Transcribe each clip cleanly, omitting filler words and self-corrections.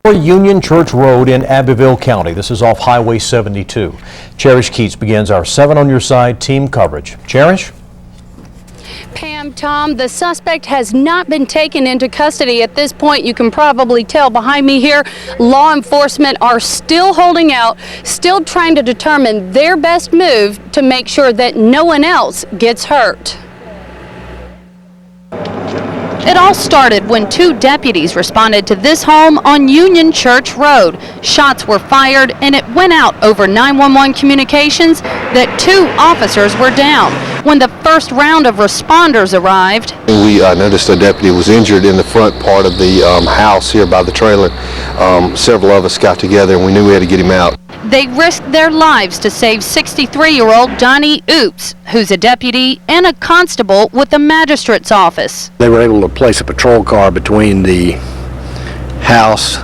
Union Church Road in Abbeville County. This is off Highway 72. Cherish Keatts begins our 7 on Your Side team coverage. Cherish? Pam, Tom, the suspect has not been taken into custody at this point. You can probably tell behind me here, law enforcement are still holding out, still trying to determine their best move to make sure that no one else gets hurt. It all started when 2 deputies responded to this home on Union Church Road. Shots were fired and it went out over 911 communications that 2 officers were down. When the first round of responders arrived, we noticed a deputy was injured in the front part of the house here by the trailer. Several of us got together and we knew we had to get him out. They risked their lives to save 63-year-old Donnie Ouzts, who's a deputy and a constable with the magistrate's office. They were able to place a patrol car between the house,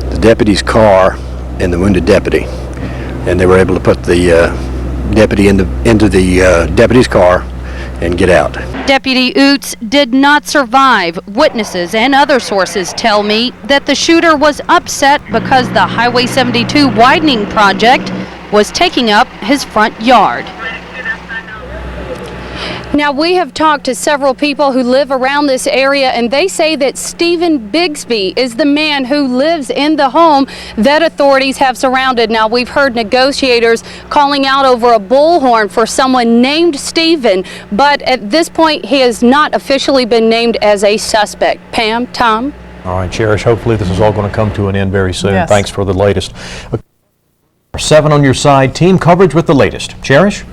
the deputy's car, and the wounded deputy. And they were able to put the deputy into the deputy's car and get out. Deputy Ouzts did not survive. Witnesses and other sources tell me that the shooter was upset because the Highway 72 widening project was taking up his front yard. Now, we have talked to several people who live around this area, and they say that Stephen Bixby is the man who lives in the home that authorities have surrounded. Now, we've heard negotiators calling out over a bullhorn for someone named Stephen, but at this point, he has not officially been named as a suspect. Pam, Tom? All right, Cherish, hopefully this is all going to come to an end very soon. Yes. Thanks for the latest. 7 on Your Side team coverage with the latest. Cherish?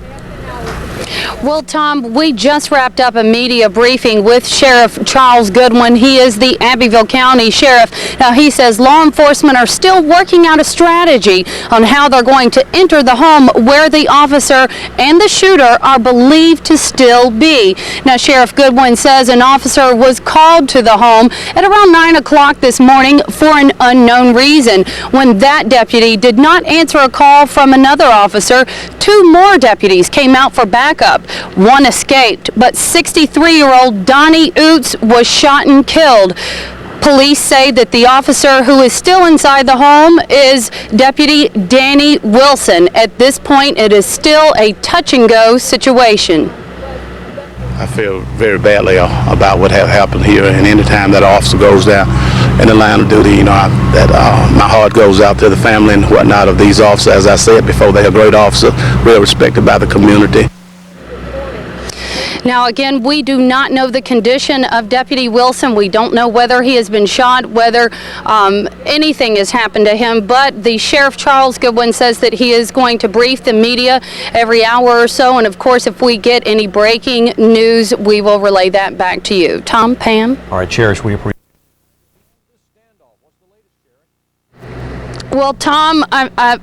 Well, Tom, we just wrapped up a media briefing with Sheriff Charles Goodwin. He is the Abbeville County Sheriff. Now, he says law enforcement are still working out a strategy on how they're going to enter the home where the officer and the shooter are believed to still be. Now, Sheriff Goodwin says an officer was called to the home at around 9 o'clock this morning for an unknown reason. When that deputy did not answer a call from another officer, 2 more deputies came out for backup. One escaped, but 63-year-old Donnie Ouzts was shot and killed. Police say that the officer who is still inside the home is Deputy Danny Wilson. At this point, it is still a touch-and-go situation. I feel very badly about what happened here, and anytime that officer goes down in the line of duty, you know, my heart goes out to the family and whatnot of these officers. As I said before, they're a great officer, well respected by the community. Now, again, we do not know the condition of Deputy Wilson. We don't know whether he has been shot, whether anything has happened to him, but the Sheriff Charles Goodwin says that he is going to brief the media every hour or so, and of course, if we get any breaking news, we will relay that back to you. Tom, Pam? All right, Cherish, we appreciate Well, Tom,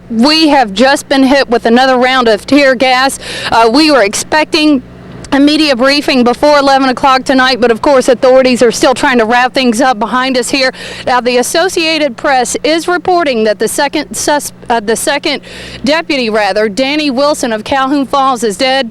we have just been hit with another round of tear gas. We were expecting a media briefing before 11 o'clock tonight, but of course authorities are still trying to wrap things up behind us here. Now, the Associated Press is reporting that the second deputy, Danny Wilson of Calhoun Falls, is dead.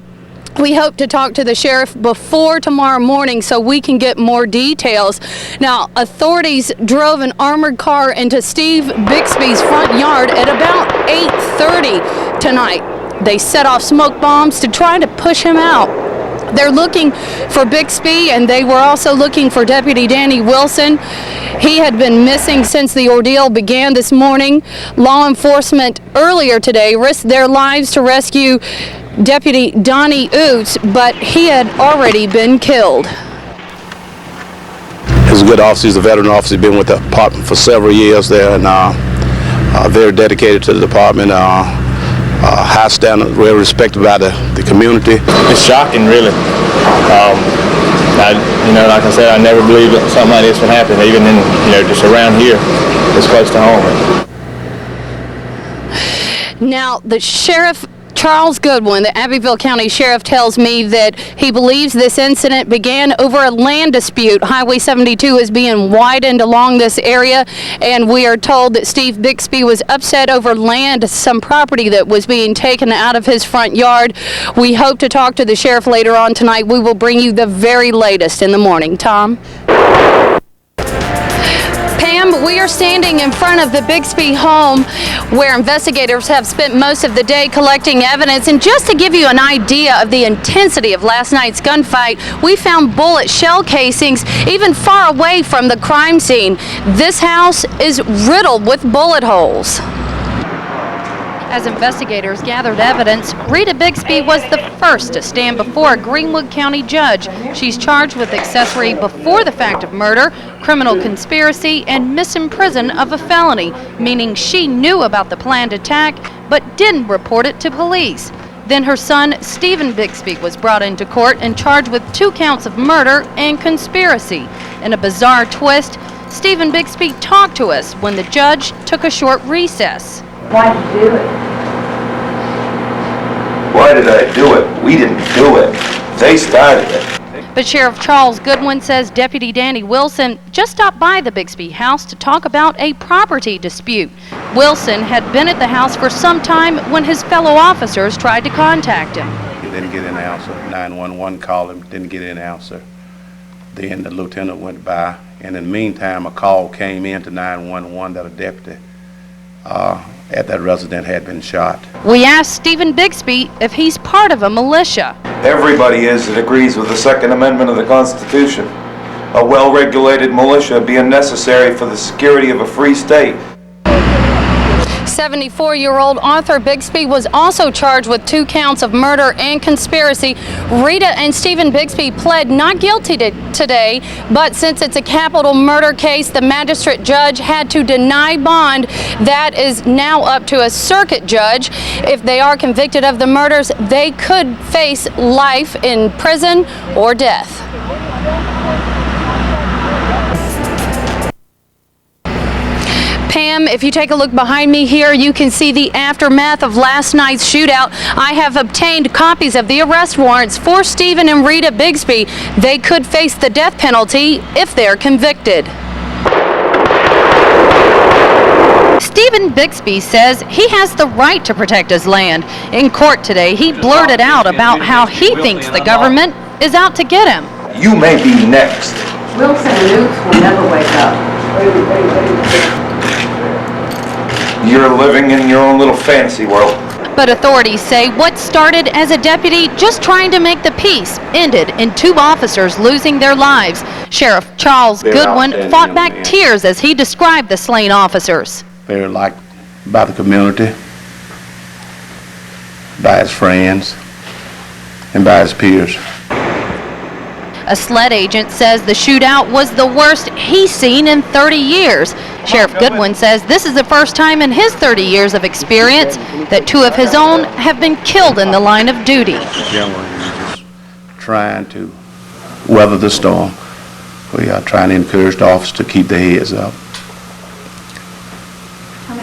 We hope to talk to the sheriff before tomorrow morning so we can get more details. Now, authorities drove an armored car into Steve Bixby's front yard at about 8:30 tonight. They set off smoke bombs to try to push him out. They're looking for Bixby, and they were also looking for Deputy Danny Wilson. He had been missing since the ordeal began this morning. Law enforcement earlier today risked their lives to rescue Deputy Donnie Ouzts, but he had already been killed. He's a good officer. He's a veteran officer. He's been with the department for several years there, and very dedicated to the department. High standard, well respected by the community. It's shocking, really. Like I said, I never believed that something like this would happen, even in, just around here, this close to home. Now, the Sheriff Charles Goodwin, the Abbeville County Sheriff, tells me that he believes this incident began over a land dispute. Highway 72 is being widened along this area, and we are told that Steve Bixby was upset over land, some property that was being taken out of his front yard. We hope to talk to the sheriff later on tonight. We will bring you the very latest in the morning. Tom? Pam? Pam, we are standing in front of the Bixby home where investigators have spent most of the day collecting evidence. And just to give you an idea of the intensity of last night's gunfight, we found bullet shell casings even far away from the crime scene. This house is riddled with bullet holes. As investigators gathered evidence, Rita Bixby was the first to stand before a Greenwood County judge. She's charged with accessory before the fact of murder, criminal conspiracy, and misimprison of a felony, meaning she knew about the planned attack but didn't report it to police. Then her son, Stephen Bixby, was brought into court and charged with 2 counts of murder and conspiracy. In a bizarre twist, Stephen Bixby talked to us when the judge took a short recess. Why did you do it? Why did I do it? We didn't do it. They started it. But Sheriff Charles Goodwin says Deputy Danny Wilson just stopped by the Bixby house to talk about a property dispute. Wilson had been at the house for some time when his fellow officers tried to contact him. He didn't get an answer. 911 called him, didn't get an answer. Then the lieutenant went by, and in the meantime, a call came in to 911 that a deputy at that residence had been shot. We asked Stephen Bixby if he's part of a militia. Everybody is that agrees with the Second Amendment of the Constitution. A well-regulated militia being necessary for the security of a free state. 74-year-old Arthur Bixby was also charged with 2 counts of murder and conspiracy. Rita and Stephen Bixby pled not guilty today, but since it's a capital murder case, the magistrate judge had to deny bond. That is now up to a circuit judge. If they are convicted of the murders, they could face life in prison or death. Pam, if you take a look behind me here, you can see the aftermath of last night's shootout. I have obtained copies of the arrest warrants for Stephen and Rita Bixby. They could face the death penalty if they're convicted. Stephen Bixby says he has the right to protect his land. In court today, he blurted out about how he thinks the government is out to get him. You may be next. Wilson and Ouzts will never wake up. You're living in your own little fantasy world. But authorities say what started as a deputy just trying to make the peace ended in 2 officers losing their lives. Sheriff Charles Goodwin fought back tears as he described the slain officers. Very liked by the community, by his friends, and by his peers. A SLED agent says the shootout was the worst he's seen in 30 years. Sheriff Goodwin says this is the first time in his 30 years of experience that 2 of his own have been killed in the line of duty. Just trying to weather the storm. We are trying to encourage the officers to keep their heads up.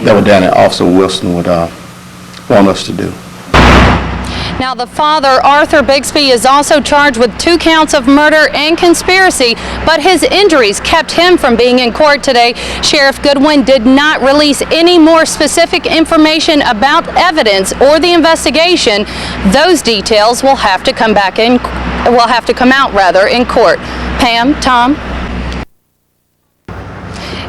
That what Danny Officer Wilson would want us to do. Now, the father, Arthur Bixby, is also charged with 2 counts of murder and conspiracy, but his injuries kept him from being in court today. Sheriff Goodwin did not release any more specific information about evidence or the investigation. Those details will have to come out in court. Pam, Tom.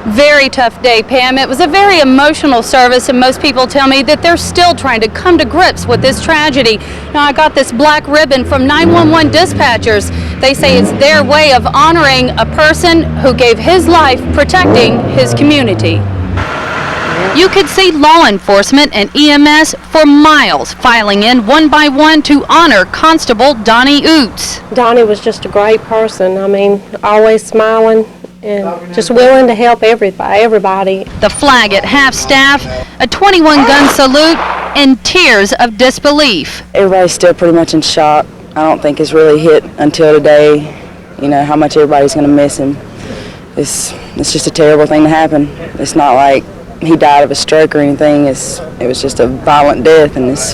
Very tough day, Pam. It was a very emotional service, and most people tell me that they're still trying to come to grips with this tragedy. Now, I got this black ribbon from 911 dispatchers. They say it's their way of honoring a person who gave his life protecting his community. You could see law enforcement and EMS for miles filing in one by one to honor Constable Donnie Ouzts. Donnie was just a great person. I mean, always smiling and just willing to help everybody. The flag at half-staff, a 21-gun salute, and tears of disbelief. Everybody's still pretty much in shock. I don't think it's really hit until today, you know, how much everybody's going to miss him. It's just a terrible thing to happen. It's not like he died of a stroke or anything. It was just a violent death, and it's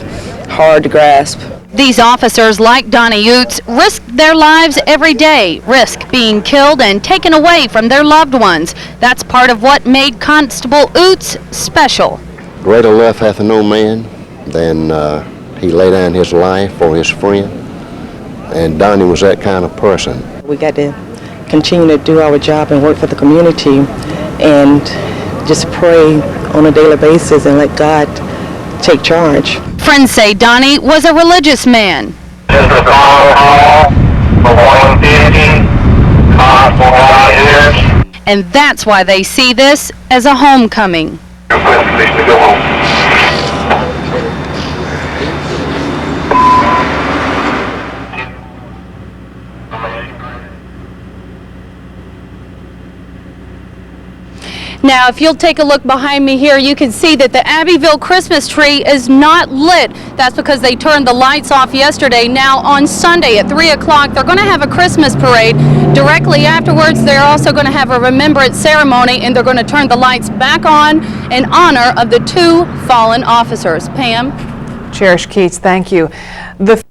hard to grasp. These officers, like Donnie Ouzts, risk their lives every day, risk being killed and taken away from their loved ones. That's part of what made Constable Ouzts special. Greater love hath no man than he lay down his life for his friend, and Donnie was that kind of person. We got to continue to do our job and work for the community and just pray on a daily basis and let God take charge. Friends say Donnie was a religious man. This is Carl Hall for 150, for 1 years. And that's why they see this as a homecoming. You're pleased to go home. Now, if you'll take a look behind me here, you can see that the Abbeville Christmas tree is not lit. That's because they turned the lights off yesterday. Now, on Sunday at 3 o'clock, they're going to have a Christmas parade. Directly afterwards, they're also going to have a remembrance ceremony, and they're going to turn the lights back on in honor of the 2 fallen officers. Pam? Cherish Keatts, thank you. The